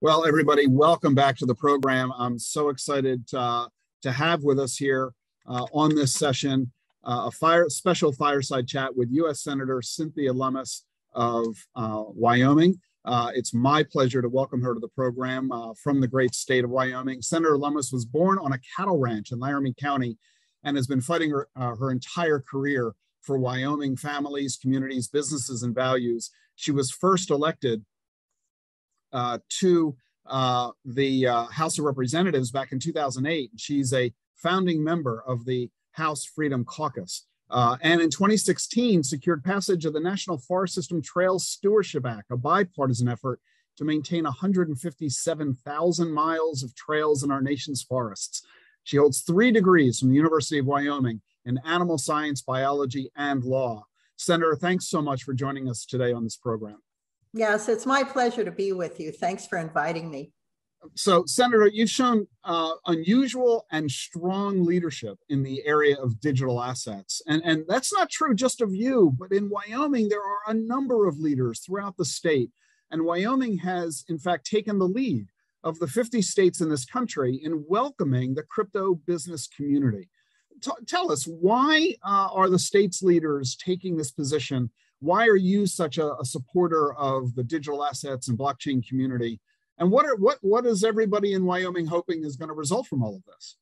Well, everybody, welcome back to the program. I'm so excited to have with us here on this session a special fireside chat with U.S. Senator Cynthia Lummis of Wyoming. It's my pleasure to welcome her to the program from the great state of Wyoming. Senator Lummis was born on a cattle ranch in Laramie County and has been fighting her entire career for Wyoming families, communities, businesses, and values. She was first elected to the House of Representatives back in 2008. She's a founding member of the House Freedom Caucus. And in 2016, secured passage of the National Forest System Trails Stewardship Act, a bipartisan effort to maintain 157,000 miles of trails in our nation's forests. She holds 3 degrees from the University of Wyoming in animal science, biology, and law. Senator, thanks so much for joining us today on this program. Yes, it's my pleasure to be with you. Thanks for inviting me. So, Senator, you've shown unusual and strong leadership in the area of digital assets. And that's not true just of you, but in Wyoming, there are a number of leaders throughout the state. And Wyoming has, in fact, taken the lead of the 50 states in this country in welcoming the crypto business community. Tell us, why are the state's leaders taking this position? Why are you such a supporter of the digital assets and blockchain community? And what is everybody in Wyoming hoping is going to result from all of this?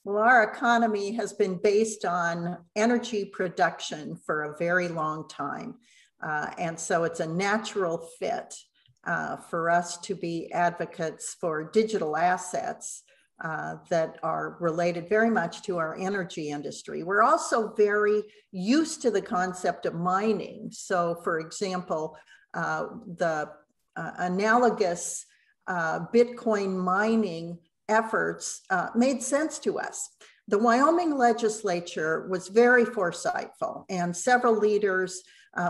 Well, our economy has been based on energy production for a very long time. And so it's a natural fit for us to be advocates for digital assets that are related very much to our energy industry. We're also very used to the concept of mining. So, for example, the analogous Bitcoin mining efforts made sense to us. The Wyoming legislature was very foresightful, and several leaders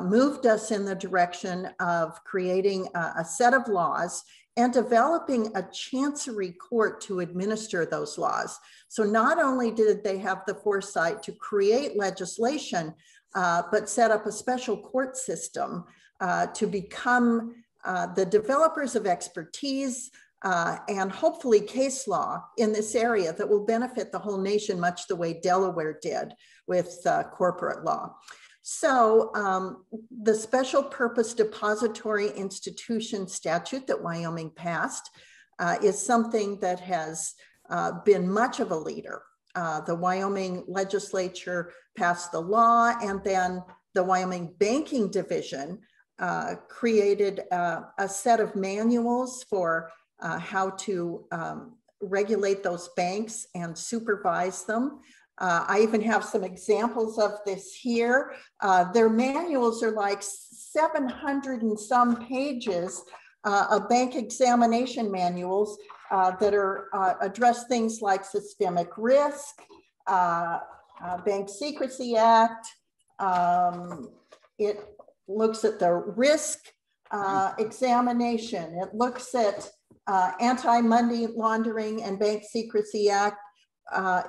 moved us in the direction of creating a set of laws and developing a chancery court to administer those laws. So not only did they have the foresight to create legislation, but set up a special court system to become the developers of expertise and hopefully case law in this area that will benefit the whole nation, much the way Delaware did with corporate law. So the special purpose depository institution statute that Wyoming passed is something that has been much of a leader. The Wyoming legislature passed the law, and then the Wyoming Banking Division created a set of manuals for how to regulate those banks and supervise them. I even have some examples of this here. Their manuals are like 700 and some pages of bank examination manuals that are address things like systemic risk, Bank Secrecy Act. It looks at the risk examination. It looks at anti-money laundering and Bank Secrecy Act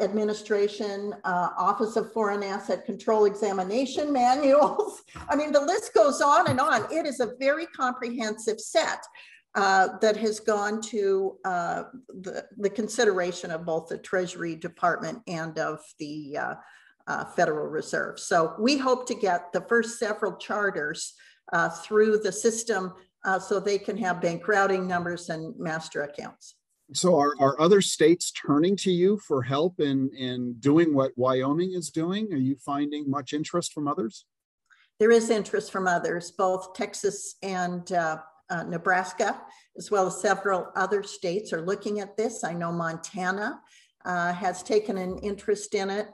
administration, Office of Foreign Asset Control examination manuals. I mean, the list goes on and on. It is a very comprehensive set that has gone to the consideration of both the Treasury Department and of the Federal Reserve. So we hope to get the first several charters through the system so they can have bank routing numbers and master accounts. So are other states turning to you for help in doing what Wyoming is doing? Are you finding much interest from others? There is interest from others, both Texas and Nebraska, as well as several other states are looking at this. I know Montana has taken an interest in it.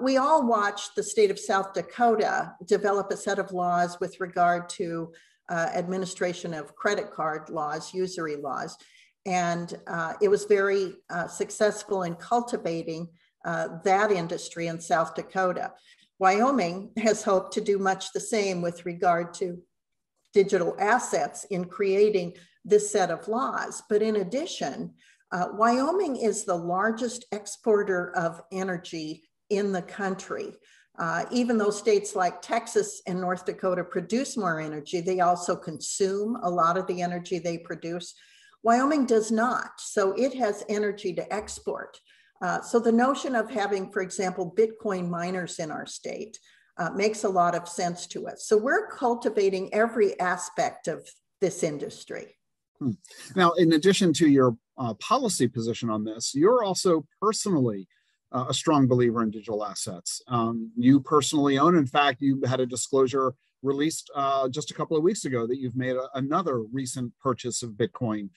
We all watched the state of South Dakota develop a set of laws with regard to administration of credit card laws, usury laws. And it was very successful in cultivating that industry in South Dakota. Wyoming has hoped to do much the same with regard to digital assets in creating this set of laws. But in addition, Wyoming is the largest exporter of energy in the country. Even though states like Texas and North Dakota produce more energy, they also consume a lot of the energy they produce. Wyoming does not, so it has energy to export. So the notion of having, for example, Bitcoin miners in our state makes a lot of sense to us. So we're cultivating every aspect of this industry. Now, in addition to your policy position on this, you're also personally a strong believer in digital assets. You personally own, in fact, you had a disclosure released just a couple of weeks ago that you've made another recent purchase of Bitcoin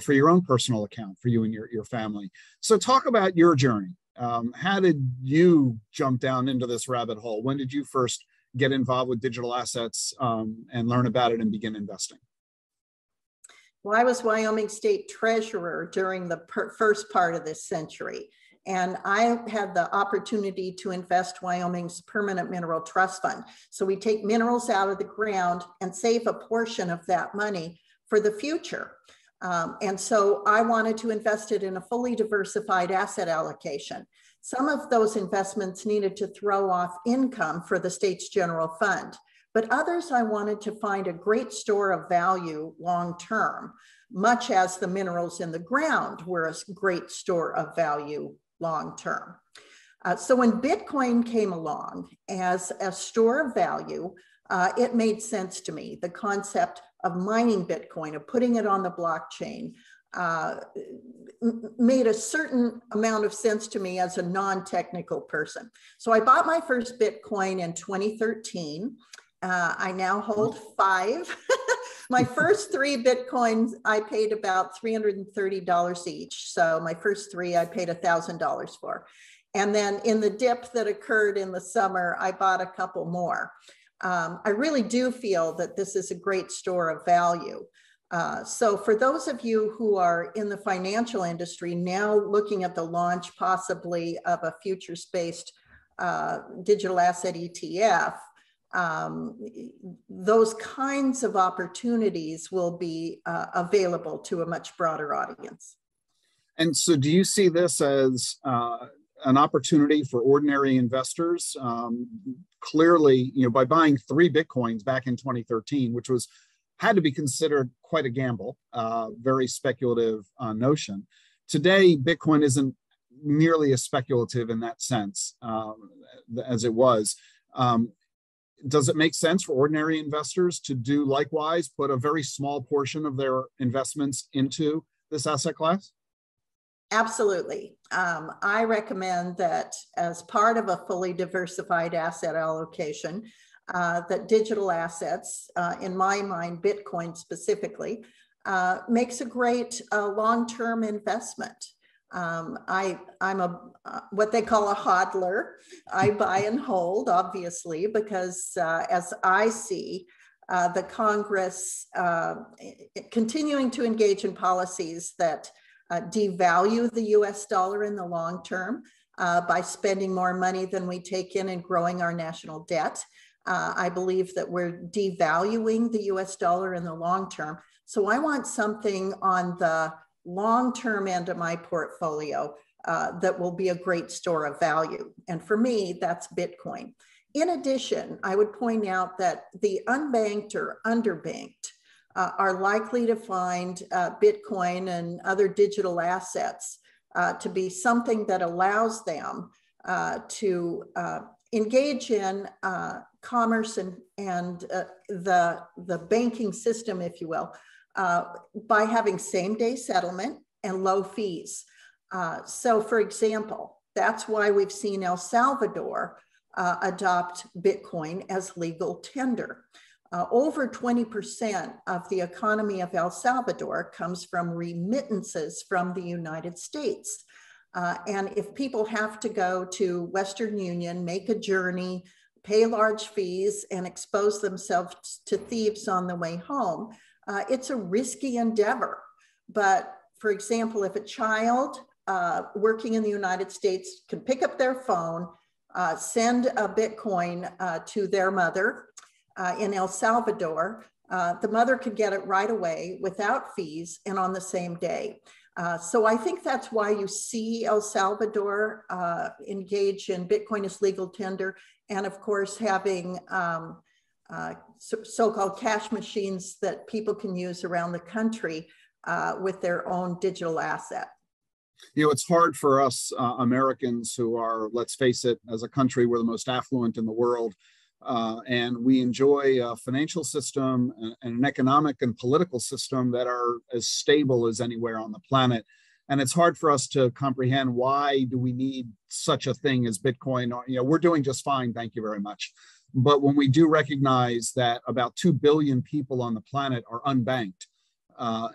for your own personal account, for you and your family. So talk about your journey. How did you jump down into this rabbit hole? When did you first get involved with digital assets and learn about it and begin investing? Well, I was Wyoming State Treasurer during the first part of this century. And I had the opportunity to invest Wyoming's Permanent Mineral Trust Fund. So we take minerals out of the ground and save a portion of that money for the future. And so I wanted to invest it in a fully diversified asset allocation. Some of those investments needed to throw off income for the state's general fund, but others I wanted to find a great store of value long-term, much as the minerals in the ground were a great store of value long-term. So when Bitcoin came along as a store of value, it made sense to me. The concept of mining Bitcoin, of putting it on the blockchain, made a certain amount of sense to me as a non-technical person. So I bought my first Bitcoin in 2013. I now hold 5. My first 3 Bitcoins, I paid about $330 each. So my first 3, I paid $1,000 for. And then in the dip that occurred in the summer, I bought a couple more. I really do feel that this is a great store of value. So for those of you who are in the financial industry now looking at the launch possibly of a futures-based digital asset ETF, those kinds of opportunities will be available to a much broader audience. And so do you see this as an opportunity for ordinary investors? Clearly, by buying 3 Bitcoins back in 2013, which had to be considered quite a gamble, very speculative notion. Today, Bitcoin isn't nearly as speculative in that sense as it was. Does it make sense for ordinary investors to do likewise, put a very small portion of their investments into this asset class? Absolutely. I recommend that as part of a fully diversified asset allocation, that digital assets, in my mind, Bitcoin specifically, makes a great long-term investment. I'm what they call a hodler. I buy and hold, obviously, because as I see the Congress continuing to engage in policies that devalue the US dollar in the long term by spending more money than we take in and growing our national debt. I believe that we're devaluing the US dollar in the long term. So I want something on the long-term end of my portfolio that will be a great store of value. And for me, that's Bitcoin. In addition, I would point out that the unbanked or underbanked are likely to find Bitcoin and other digital assets to be something that allows them to engage in commerce and the banking system, if you will, by having same-day settlement and low fees. So for example, that's why we've seen El Salvador adopt Bitcoin as legal tender. Over 20% of the economy of El Salvador comes from remittances from the United States. And if people have to go to Western Union, make a journey, pay large fees, and expose themselves to thieves on the way home, it's a risky endeavor. But for example, if a child working in the United States can pick up their phone, send a Bitcoin to their mother in El Salvador, the mother could get it right away without fees and on the same day. So I think that's why you see El Salvador engage in Bitcoin as legal tender. and of course having so-called cash machines that people can use around the country with their own digital asset. You know, it's hard for us Americans who are, let's face it, as a country, we're the most affluent in the world. And we enjoy a financial system and an economic and political system that are as stable as anywhere on the planet. And it's hard for us to comprehend, why do we need such a thing as Bitcoin? You know, we're doing just fine, thank you very much. But when we do recognize that about 2 billion people on the planet are unbanked,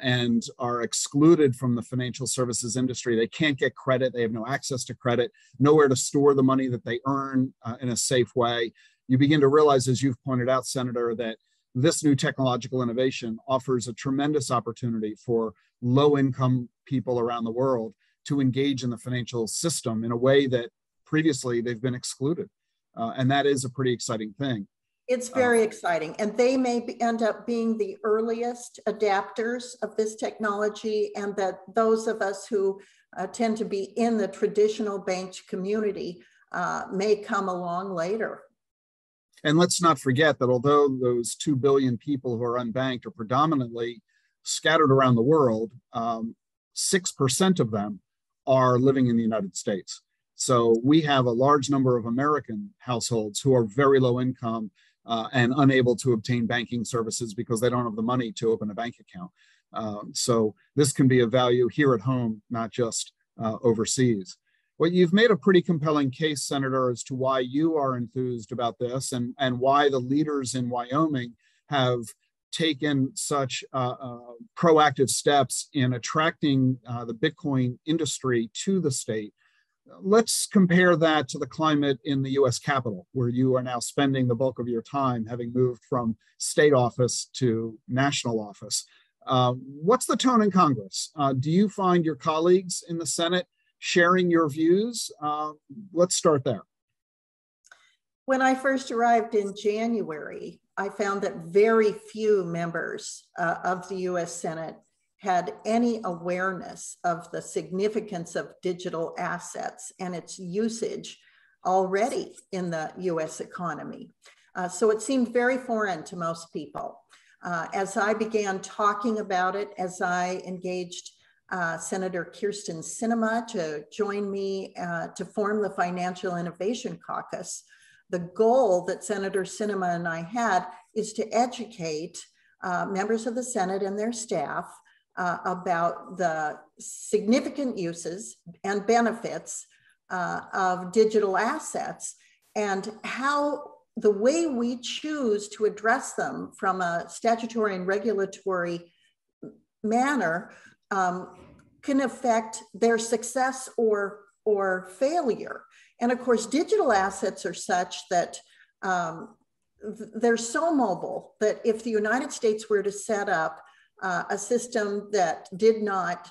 and are excluded from the financial services industry. They can't get credit. They have no access to credit, nowhere to store the money that they earn in a safe way. You begin to realize, as you've pointed out, Senator, that this new technological innovation offers a tremendous opportunity for low-income people around the world to engage in the financial system in a way that previously they've been excluded. And that is a pretty exciting thing. It's very exciting, and they may end up being the earliest adapters of this technology, and that those of us who tend to be in the traditional banked community may come along later. And let's not forget that although those 2 billion people who are unbanked are predominantly scattered around the world, 6% of them are living in the United States. So we have a large number of American households who are very low income and unable to obtain banking services because they don't have the money to open a bank account. So this can be of value here at home, not just overseas. Well, you've made a pretty compelling case, Senator, as to why you are enthused about this, and why the leaders in Wyoming have taken such proactive steps in attracting the Bitcoin industry to the state. Let's compare that to the climate in the US Capitol, where you are now spending the bulk of your time, having moved from state office to national office. What's the tone in Congress? Do you find your colleagues in the Senate sharing your views? Let's start there. When I first arrived in January, I found that very few members of the US Senate had any awareness of the significance of digital assets and its usage already in the US economy. So it seemed very foreign to most people. As I began talking about it, as I engaged Senator Kirsten Sinema to join me to form the Financial Innovation Caucus, the goal that Senator Sinema and I had is to educate members of the Senate and their staff about the significant uses and benefits of digital assets, and how the way we choose to address them from a statutory and regulatory manner can affect their success or failure. And of course, digital assets are such that they're so mobile that if the United States were to set up a system that did not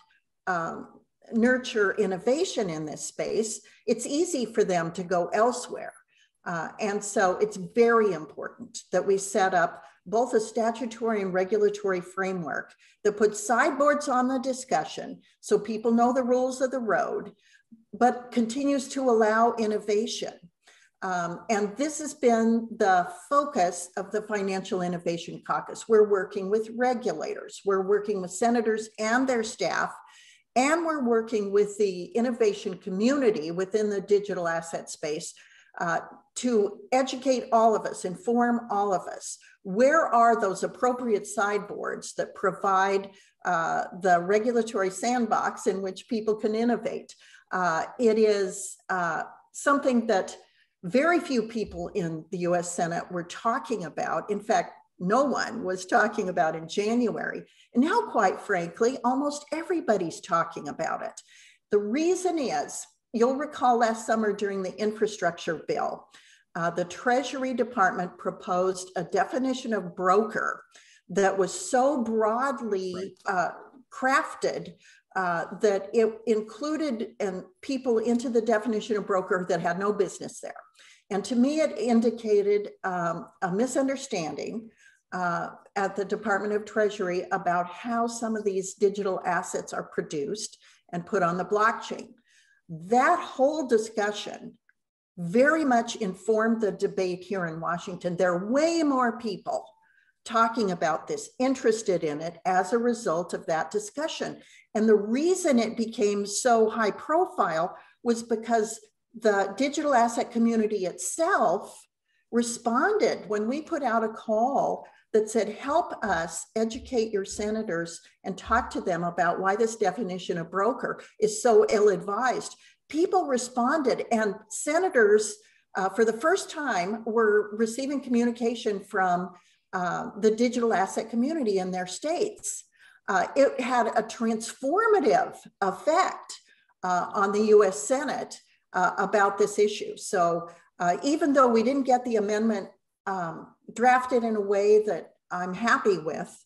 nurture innovation in this space, it's easy for them to go elsewhere. And so it's very important that we set up both a statutory and regulatory framework that puts sideboards on the discussion so people know the rules of the road, but continues to allow innovation. And this has been the focus of the Financial Innovation Caucus. We're working with regulators, we're working with senators and their staff, and we're working with the innovation community within the digital asset space to educate all of us, inform all of us. Where are those appropriate sideboards that provide the regulatory sandbox in which people can innovate? It is something that very few people in the US Senate were talking about. In fact, no one was talking about in January. And now, quite frankly, almost everybody's talking about it. The reason is, you'll recall last summer during the infrastructure bill, the Treasury Department proposed a definition of broker that was so broadly crafted that it included people into the definition of broker that had no business there. And to me, it indicated a misunderstanding at the Department of Treasury about how some of these digital assets are produced and put on the blockchain. That whole discussion very much informed the debate here in Washington. There are way more people talking about this, interested in it as a result of that discussion. And the reason it became so high profile was because the digital asset community itself responded when we put out a call that said, help us educate your senators and talk to them about why this definition of broker is so ill-advised. People responded, and senators, for the first time, were receiving communication from the digital asset community in their states. It had a transformative effect on the US Senate about this issue. So even though we didn't get the amendment drafted in a way that I'm happy with,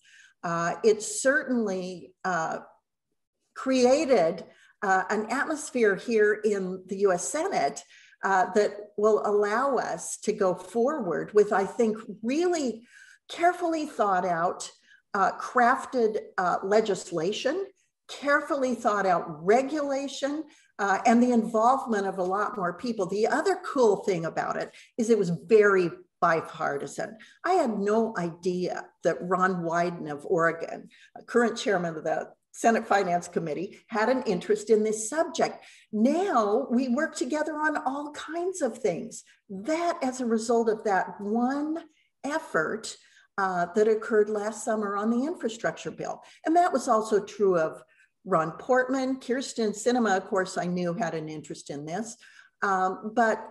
it certainly created an atmosphere here in the US Senate that will allow us to go forward with, I think, really carefully thought out, crafted legislation, carefully thought out regulation, and the involvement of a lot more people. The other cool thing about it is it was very bipartisan. I had no idea that Ron Wyden of Oregon, current chairman of the Senate Finance Committee, had an interest in this subject. Now we work together on all kinds of things. That, as a result of that one effort that occurred last summer on the infrastructure bill. And that was also true of Ron Portman. Kirsten Sinema, of course, I knew had an interest in this. But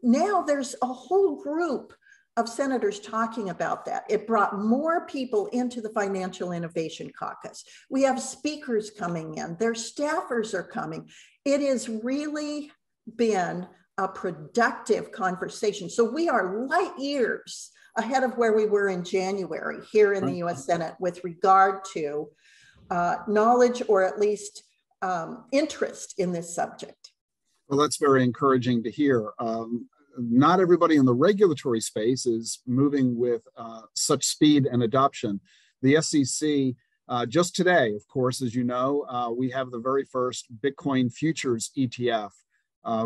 now there's a whole group of senators talking about that. It brought more people into the Financial Innovation Caucus. We have speakers coming in, their staffers are coming. It has really been a productive conversation. So we are light years ahead of where we were in January here in the US Senate with regard to knowledge, or at least interest in this subject. Well, that's very encouraging to hear. Not everybody in the regulatory space is moving with such speed and adoption. The SEC, just today, of course, as you know, we have the very first Bitcoin Futures ETF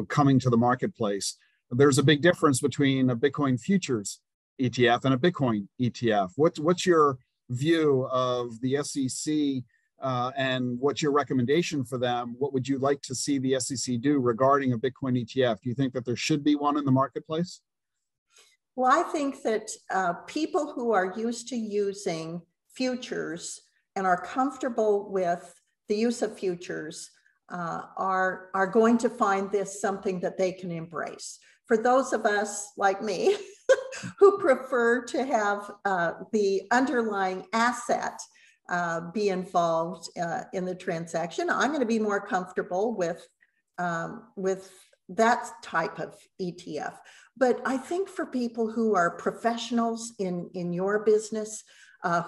coming to the marketplace. There's a big difference between a Bitcoin Futures ETF and a Bitcoin ETF. What's your view of the SEC and what's your recommendation for them? What would you like to see the SEC do regarding a Bitcoin ETF? Do you think that there should be one in the marketplace? Well, I think that people who are used to using futures and are comfortable with the use of futures are going to find this something that they can embrace. For those of us like me who prefer to have the underlying asset be involved in the transaction, I'm going to be more comfortable with that type of ETF. But I think for people who are professionals in your business,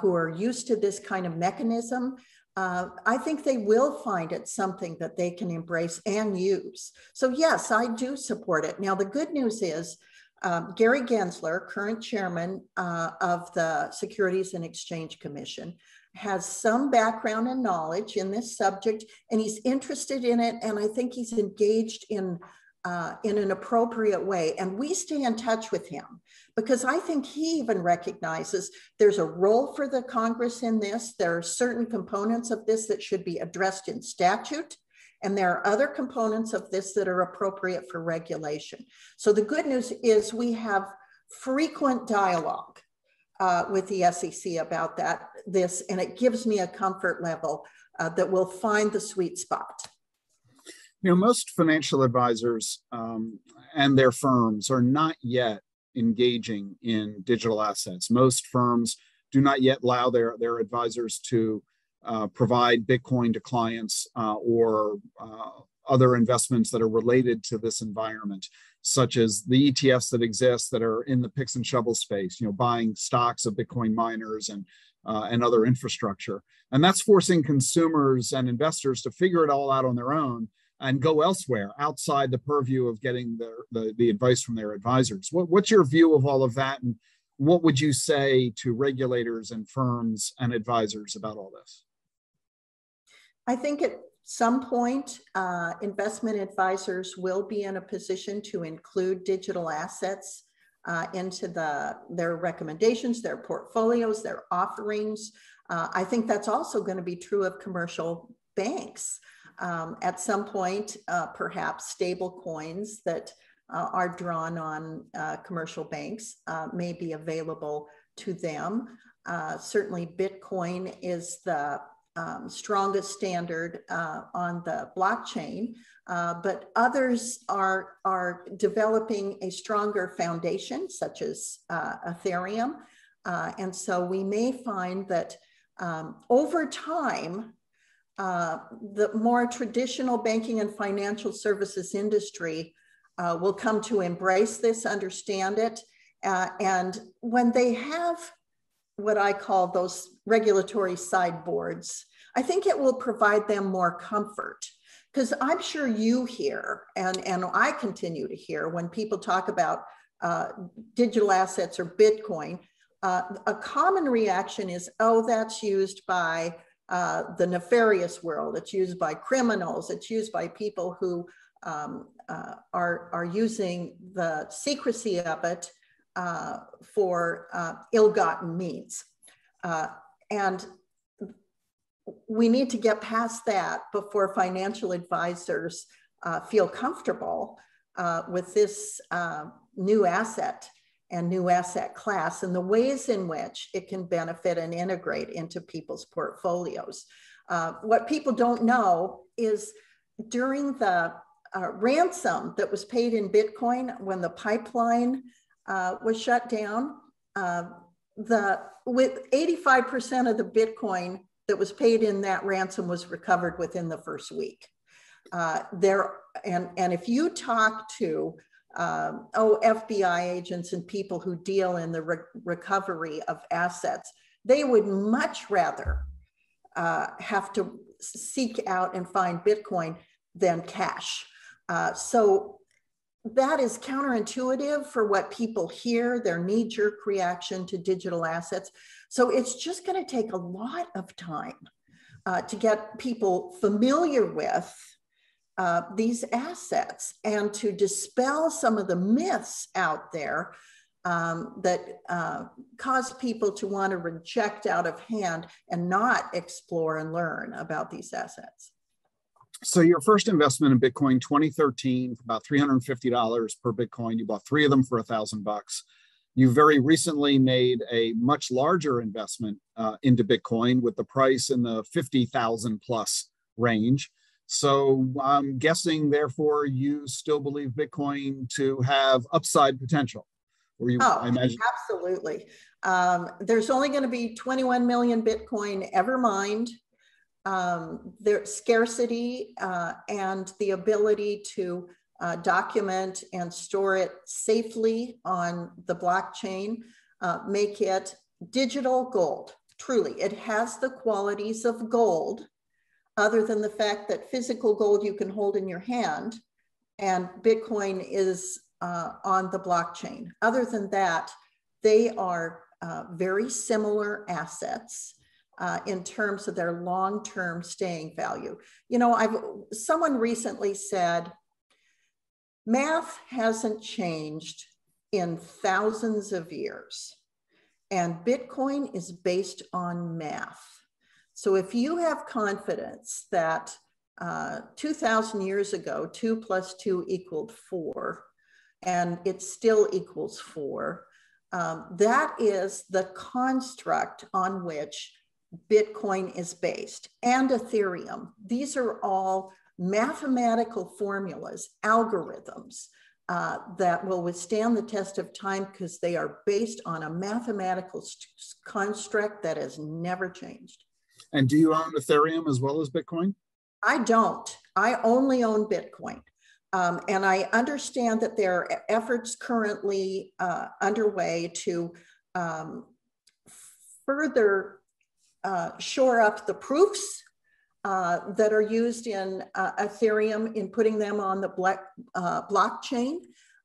who are used to this kind of mechanism, I think they will find it something that they can embrace and use. So yes, I do support it. Now, the good news is Gary Gensler, current chairman of the Securities and Exchange Commission, has some background and knowledge in this subject, and he's interested in it, and I think he's engaged in an appropriate way. And we stay in touch with him because I think he even recognizes there's a role for the Congress in this. There are certain components of this that should be addressed in statute, and there are other components of this that are appropriate for regulation. So the good news is we have frequent dialogue with the SEC about this, and it gives me a comfort level that we'll find the sweet spot. You know, most financial advisors and their firms are not yet engaging in digital assets. Most firms do not yet allow their advisors to provide Bitcoin to clients or other investments that are related to this environment, such as the ETFs that exist that are in the picks and shovel space, you know, buying stocks of Bitcoin miners and other infrastructure. And that's forcing consumers and investors to figure it all out on their own and go elsewhere outside the purview of getting the advice from their advisors. What's your view of all of that? And what would you say to regulators and firms and advisors about all this? I think some point, investment advisors will be in a position to include digital assets into their recommendations, their portfolios, their offerings. I think that's also going to be true of commercial banks. At some point, perhaps stable coins that are drawn on commercial banks may be available to them. Certainly Bitcoin is the strongest standard on the blockchain, but others are developing a stronger foundation, such as Ethereum. And so we may find that over time, the more traditional banking and financial services industry will come to embrace this, understand it. And when they have what I call those regulatory sideboards, I think it will provide them more comfort. Because I'm sure you hear, and I continue to hear, when people talk about digital assets or Bitcoin, a common reaction is, oh, that's used by the nefarious world. It's used by criminals. It's used by people who are using the secrecy of it for ill-gotten means. And we need to get past that before financial advisors feel comfortable with this new asset and new asset class and the ways in which it can benefit and integrate into people's portfolios. What people don't know is during the ransom that was paid in Bitcoin when the pipeline was shut down, with 85% of the Bitcoin that was paid in that ransom was recovered within the first week. And if you talk to FBI agents and people who deal in the recovery of assets, they would much rather have to seek out and find Bitcoin than cash. So that is counterintuitive for what people hear, their knee-jerk reaction to digital assets. So it's just going to take a lot of time to get people familiar with these assets and to dispel some of the myths out there that cause people to want to reject out of hand and not explore and learn about these assets. So your first investment in Bitcoin, 2013, for about $350 per Bitcoin. You bought 3 of them for $1,000. You very recently made a much larger investment into Bitcoin with the price in the 50,000 plus range. So I'm guessing, therefore, you still believe Bitcoin to have upside potential. I imagine. Absolutely. There's only going to be 21 million Bitcoin ever mined. There's scarcity and the ability to document and store it safely on the blockchain make it digital gold. Truly, it has the qualities of gold, other than the fact that physical gold you can hold in your hand and Bitcoin is on the blockchain. Other than that, they are very similar assets in terms of their long-term staying value. You know, someone recently said, math hasn't changed in thousands of years, and Bitcoin is based on math. So if you have confidence that 2,000 years ago, 2 plus 2 equaled 4, and it still equals 4, that is the construct on which Bitcoin is based, and Ethereum. These are all mathematical formulas, algorithms that will withstand the test of time because they are based on a mathematical construct that has never changed. And do you own Ethereum as well as Bitcoin? I don't. I only own Bitcoin. And I understand that there are efforts currently underway to further shore up the proofs that are used in Ethereum in putting them on the blockchain.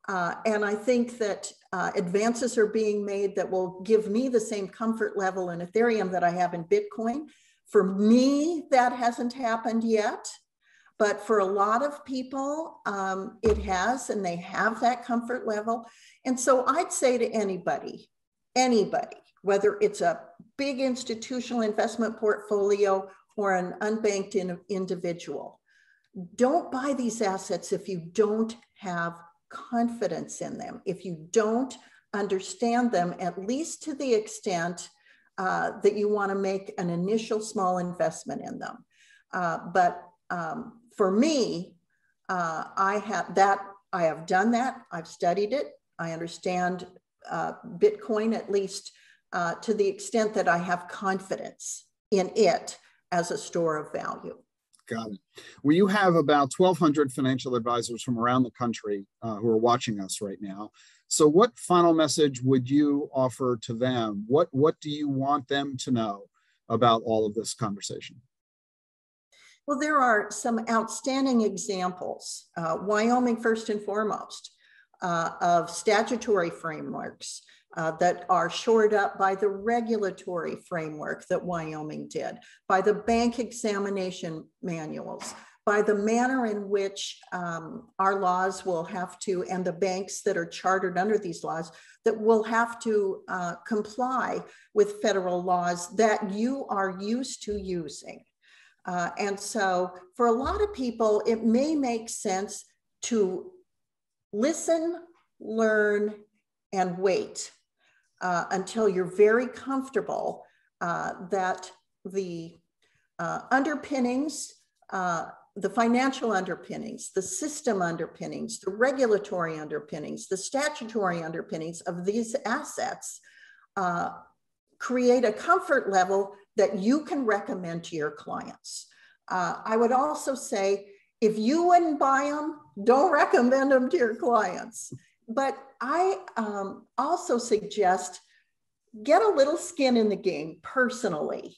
And I think that advances are being made that will give me the same comfort level in Ethereum that I have in Bitcoin. For me, that hasn't happened yet. But for a lot of people, it has, and they have that comfort level. And so I'd say to anybody, whether it's a big institutional investment portfolio or an unbanked individual, don't buy these assets if you don't have confidence in them, if you don't understand them, at least to the extent that you want to make an initial small investment in them. But for me, I have done that. I've studied it. I understand Bitcoin, at least to the extent that I have confidence in it as a store of value. Got it. Well, you have about 1,200 financial advisors from around the country who are watching us right now. So what final message would you offer to them? What do you want them to know about all of this conversation? Well, there are some outstanding examples, Wyoming first and foremost, of statutory frameworks that are shored up by the regulatory framework that Wyoming did, by the bank examination manuals, by the manner in which our laws will have to, and the banks that are chartered under these laws, that will have to comply with federal laws that you are used to using. And so for a lot of people, it may make sense to listen, learn, and wait until you're very comfortable that the underpinnings, the financial underpinnings, the system underpinnings, the regulatory underpinnings, the statutory underpinnings of these assets create a comfort level that you can recommend to your clients. I would also say, if you wouldn't buy them, don't recommend them to your clients. But I also suggest get a little skin in the game personally,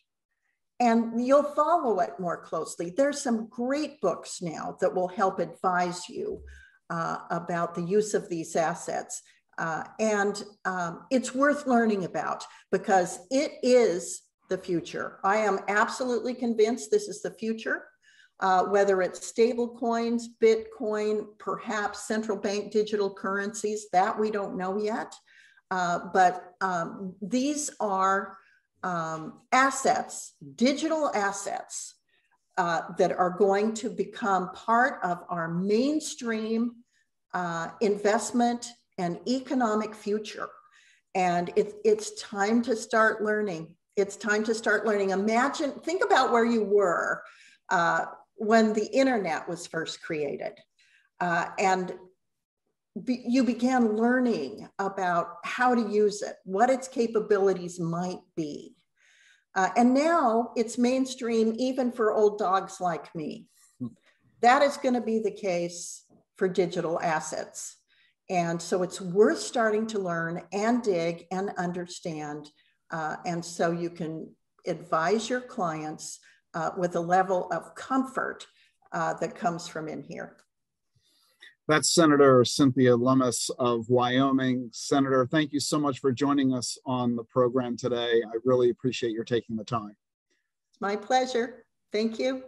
and you'll follow it more closely. There's some great books now that will help advise you about the use of these assets. And it's worth learning about because it is the future. I am absolutely convinced this is the future, whether it's stable coins, Bitcoin, perhaps central bank digital currencies, that we don't know yet. But these are assets, digital assets that are going to become part of our mainstream investment and economic future. And it's time to start learning. It's time to start learning. Think about where you were when the internet was first created. And you began learning about how to use it, what its capabilities might be. And now it's mainstream even for old dogs like me. That is going to be the case for digital assets. And so it's worth starting to learn and dig and understand. And so you can advise your clients with a level of comfort that comes from in here. That's Senator Cynthia Lummis of Wyoming. Senator, thank you so much for joining us on the program today. I really appreciate your taking the time. It's my pleasure. Thank you.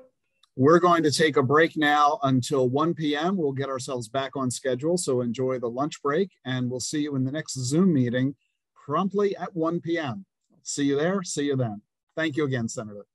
We're going to take a break now until 1 p.m. We'll get ourselves back on schedule, so enjoy the lunch break, and we'll see you in the next Zoom meeting promptly at 1 p.m. See you there. See you then. Thank you again, Senator.